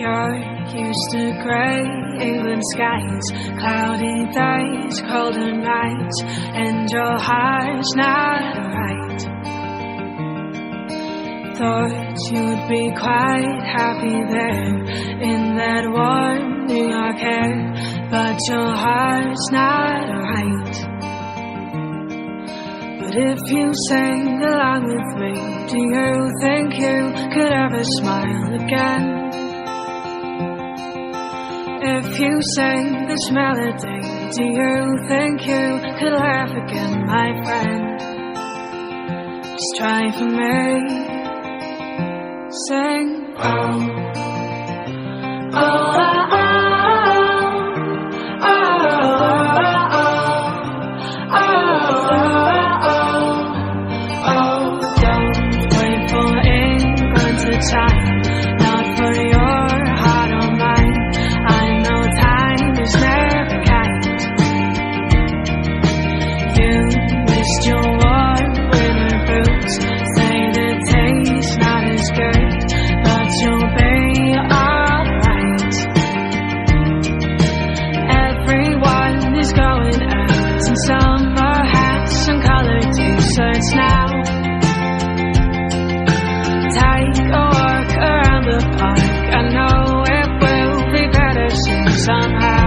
You're used to grey England skies, cloudy days, colder nights, and your heart's not right. Thought you'd be quite happy there in that warm New York air, but your heart's not right. But if you sang along with me, do you think you could ever smile again? If you sang this melody, do you think you could laugh again, my friend? Just try for me. Sing, oh, oh, oh, oh, oh, oh, oh. Don't wait for England to chime, not for your heart or mine. I know time is never kind. You missed your warm winter boots, say the taste not as good, but you'll be alright. Everyone is going out in summer hats and colored t-shirts now. Take a walk around the park, I know it will be better soon somehow.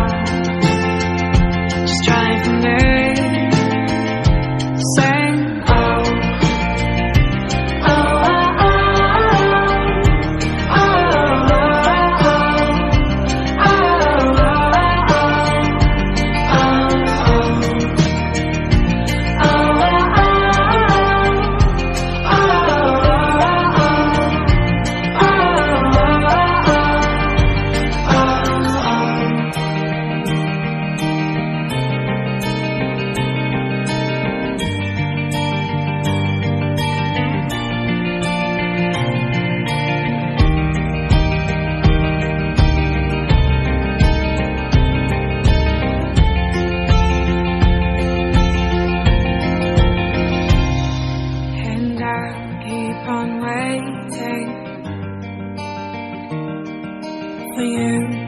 Just try for me. Sing, oh, oh, oh, oh, oh, oh, oh, and I'll keep on waiting for you.